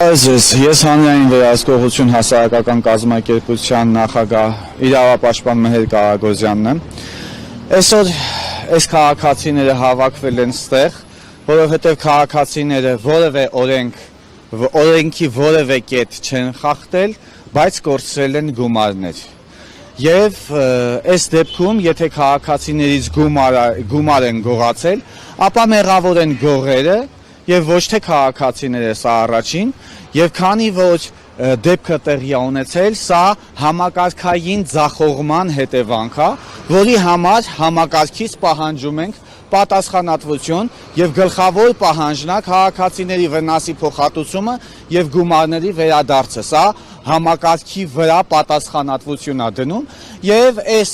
Բարև ձեզ, ես հանրային վերահսկողություն հասարակական կազմակերպության նախագահ իրավապաշտպան Մեհեր Կարագոզյանն եմ։ Այսօր այս քաղաքացիները հավաքվել են ստեղ, որովհետև քաղաքացիները որևէ օրենքի որևէ կետ չեն խախտել, բայց կորցրել են գումարներ։ Եվ այս դեպքում, եթե քաղաքացիներից գումար են գողացել, ապա մեղավոր են գողերը եւ ոչ թե քաղաքացիները, սա առաջին, եւ քանի որ դեպքը տեղի է ունեցել, սա համակարգային ձախողման հետևանք է, որի համար համակարգից պահանջում ենք պատասխանատվություն եւ գլխավոր պահանջն է քաղաքացիների վնասի փոխհատուցումը եւ գումարների վերադարձը։ Սա համակարգի վրա պատասխանատվություն է դնում եւ այս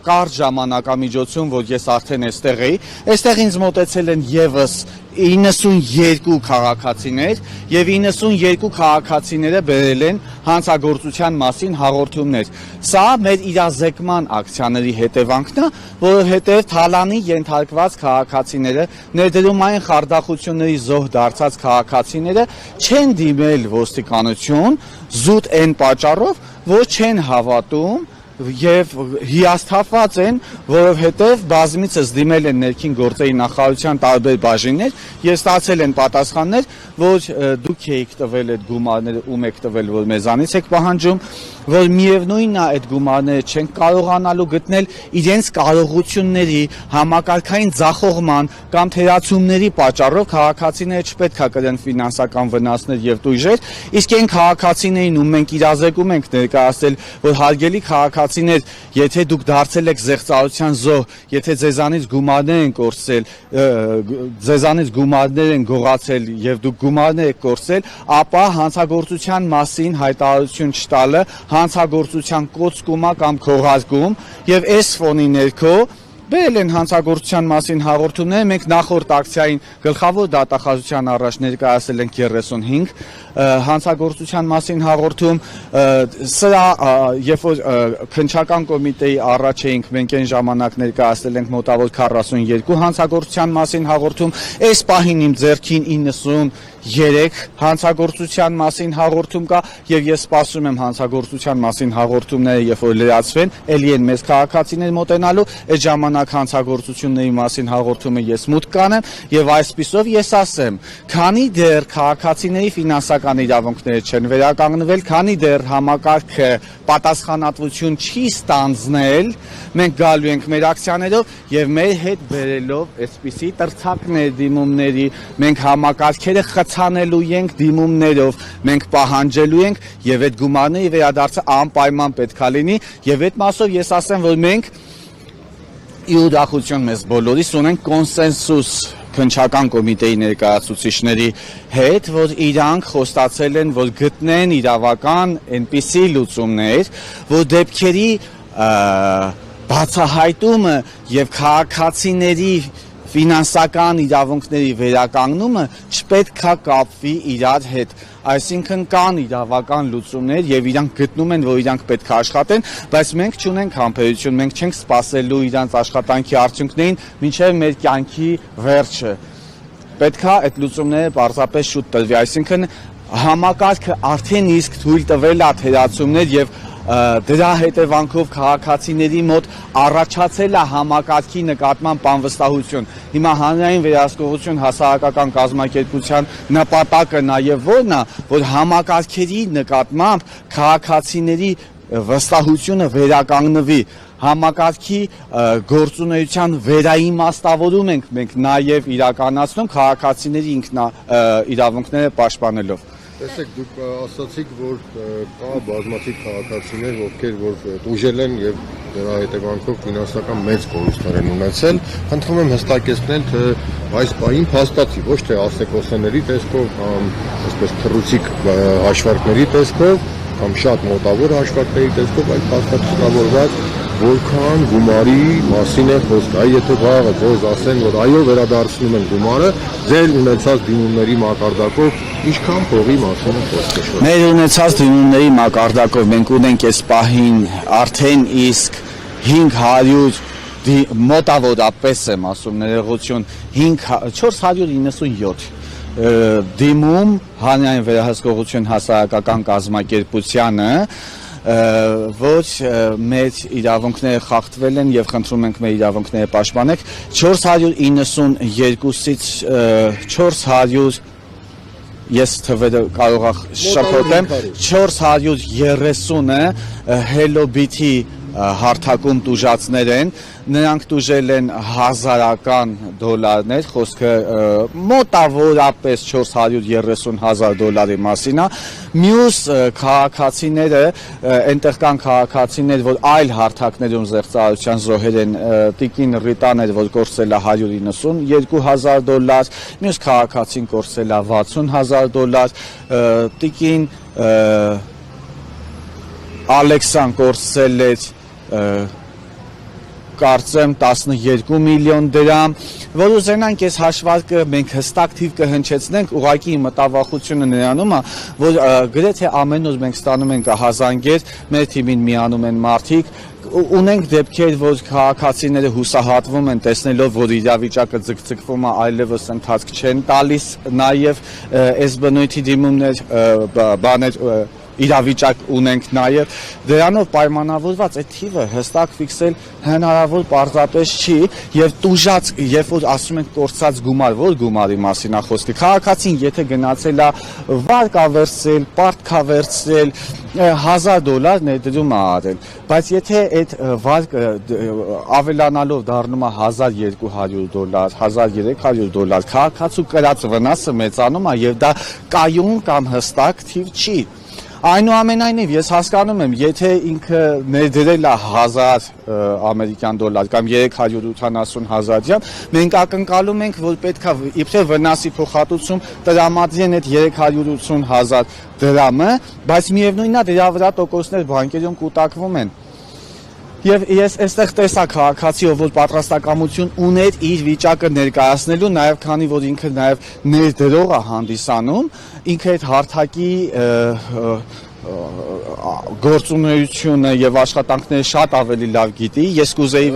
կարճ ժամանակամիջոցում, որ ես արդեն այստեղ էի, այստեղ ինձ մոտեցել են եւս 92 քաղաքացիներ եւ 92 քաղաքացիները բերել են հանցագործության մասին հաղորդումներ։ Սա մեր իրազեկման ակցիաների հետևանքն է, որովհետեւ թալանի ենթարկված քաղաքացիները, ներդրումային խարդախությունների զոհ դարձած քաղաքացիները չեն դիմել ոստիկանություն զուտ այն պատճառով, որ չեն հավատում եւ հիասթափված են, որովհետեւ բազմիցս դիմել են ներքին գործերի նախարարության տարբեր բաժիններ եւ ստացել են պատասխաններ, որ դուք եք տվել այդ գումարները, ում եք տվել, որ մեզանից եք պահանջում, որ միևնույնն է այդ գումարները չեն կարողանալու գտնել իրենց կարողությունների, համակարգային ձախողման կամ թերացումների պատճառով քաղաքացիները չպետք է կրեն ֆինանսական վնասներ եւ տույժեր, իսկ այն քաղաքացիներին, ում մենք իրազեկում ենք ներկայացնել, որ հարգելի քաղաքացիներ, եթե դուք դարձել եք զեղծարության զոհ, եթե ձեզանից գումարներ են կորցրել, ձեզանից գումարներ են գողացել եւ դուք գումարներ եք կորցրել, ապա հանցագործության մասին հայտարարություն չտալը հանցագործության կոծկում կամ քողարկում եւ այս ֆոնի ներքո բերել են հանցագործության մասին հաղորդումներ, մենք նախորդ ակցիային գլխավոր դատախազության առաջ ներկայացել ենք 35 հանցագործության մասին հաղորդում, սրա երբ որ քննչական կոմիտեի առաջ էինք, մենք այն ժամանակ ներկայացել ենք մոտավոր 42 հանցագործության մասին հաղորդում, այս պահին իմ ձեռքին 93 հանցագործության մասին հաղորդում կա եւ ես սպասում եմ հանցագործության մասին հաղորդումները, երբ որ լրացվեն, ելի են մեծ քաղաքացիներ մոտենալու, այդ ժամանակ հանցագործությունների մասին հաղորդումը ես մուտք կանեմ եւ այսպիսով ես ասեմ, քանի դեռ քաղաքացիների ֆինանսական իրավունքները չեն վերականգնվել, քանի դեռ համակարգը պատասխանատվություն չի ստանձնել, մենք գալու ենք մեր ակցիաներով եւ մեր հետ բերելով այսպիսի տրցակներ դիմումների, մենք համակարգերը խցանելու ենք դիմումներով, մենք պահանջելու ենք եւ այդ գումարների վերադարձը անպայման պետք է լինի եւ այդ մասով ես ասեմ, որ մենք ի ուրախություն մեզ բոլորիս ունենք կոնսենսուս քննչական կոմիտեի ներկայացուցիչների հետ, որ իրանք խոստացել են, որ գտնեն իրավական այնպիսի լուծումներ, որ դեպքերի բացահայտումը եւ քաղաքացիների ֆինանսական իրավունքների վերականգնումը չպետք է կապվի իրար հետ, այսինքն կան իրավական լուծումներ եւ իրանք գտնում են, որ իրանք պետք է աշխատեն, բայց մենք չունենք համբերություն, մենք չենք սպասելու իրանց աշխատանքի արդյունքներին մինչեւ մեր կյանքի վերջը։ Պետք է այդ լուծումները պարզապես շուտ տրվի, այսինքն համակարգը արդեն իսկ թույլ տվել է թերացումներ եւ դրա հետևանքով քաղաքացիների մոտ առաջացել է համակարգի նկատմամբ անվստահություն։ Հիմա հանրային վերահսկողություն հասարակական կազմակերպության նպատակը նաեւ որն է, որ համակարգերի նկատմամբ քաղաքացիների վստահությունը վերականգնվի, համակարգի գործունեության վերաիմաստավորում ենք մենք նաեւ իրականացնում քաղաքացիների իրավունքները պաշտպանելով։ Տեսեք, դուք ասացիք, որ կա բազմաթիվ քաղաքացիներ, ովքեր որ տուժել են եւ դրա հետևանքով ֆինանսական մեծ կորուստներ են ունեցել, խնդրում եմ հստակեցնել, թե այս պահին փաստացի ոչ թե ասեկոսների տեսքով կամ այսպես թռուցիկ հաշվարկների տեսքով կամ շատ մոտավոր հաշվարկների տեսքով, այլ փաստացիորված որքան գումարի մասին է խոսքը, եթե վաղը ոզ ասեն, որ այո վերադարձնում են գումարը, ձեր ունեցած դիմումների մակարդակով ինչքան փողի մասին է խոսքը։ Մեր ունեցած դիմումների մակարդակով մենք ունենք այս պահին արդեն իսկ 500 մոտավորապես եմ ասում ներողություն 497 դիմում հանրային վերահսկողություն հասարակական կազմակերպությանը, ոչ մեր իրավունքները խախտվել են եւ խնդրում ենք մեր իրավունքները պաշտպանեք 492-ից 400 ես թվերը կարող եմ շփոթեմ 430-ը Hello Bit-ի հարթակում տուժածներ են, նրանք տուժել են հազարական դոլարներ, խոսքը մոտավորապես 430,000 դոլարի մասին է, մյուս քաղաքացիները, այնտեղ կան քաղաքացիներ, որ այլ հարթակներում զեղծարարության զոհեր են, տիկին Ռիտան էր, որ կորցրել է 192,000 դոլար, մյուս քաղաքացին կորցրել է 60,000 դոլար, տիկին Ալեքսան կորցրել էր կարծեմ 12 միլիոն դրամ, որ ուզենանք այս հաշվարկը մենք հստակ թիվ կհնչեցնենք, ուղղակի մտավախությունը նրանում է, որ գրեթե ամեն օր մենք ստանում ենք հազանգեր, մեր թիմին միանում են մարդիկ, ունենք դեպքեր, որ քաղաքացիները հուսահատվում են տեսնելով, որ իրավիճակը ձգձգվում է, այլևս ընթացք չեն տալիս, նաև այս բնույթի դիմումներ, բաներ իրավիճակ ունենք նաև դրանով պայմանավորված այդ թիվը հստակ ֆիքսել հնարավոր պարզապես չի եւ տուժած երբ որ ասում ենք կորցած գումար որ գումարի մասին է խոսքը քաղաքացին եթե գնացել է վարկ ա վերցրել պարտք ա վերցրել $1,000 ներդրում ա արել բայց եթե այդ վարկը ավելանալով դառնում է $1,200 $1,300 քաղաքացու կրած վնասը մեծանում է եւ դա կայուն կամ հստակ թիվ չի Այնուամենայնիվ ես հասկանում եմ, եթե ինքը ներդրել է 1,000 ամերիկյան դոլար կամ 370,000 դրամ, մենք ակնկալում ենք, որ պետք է իբրև վնասի փոխհատուցում տրամադրեն այդ 380,000 դրամը, բայց միևնույնն է դրա վրա տոկոսներ բանկերում կուտակվում են։ Եվ ես այստեղ տեսա քաղաքացի, ով որ պատրաստակամություն ուներ իր վիճակը ներկայացնելու, նաև քանի որ ինքը նաև ներդրող է հանդիսանում, ինքը այդ հարթակի գործունեությունը եւ աշխատանքները շատ ավելի լավ գիտի։ Ես կուզեի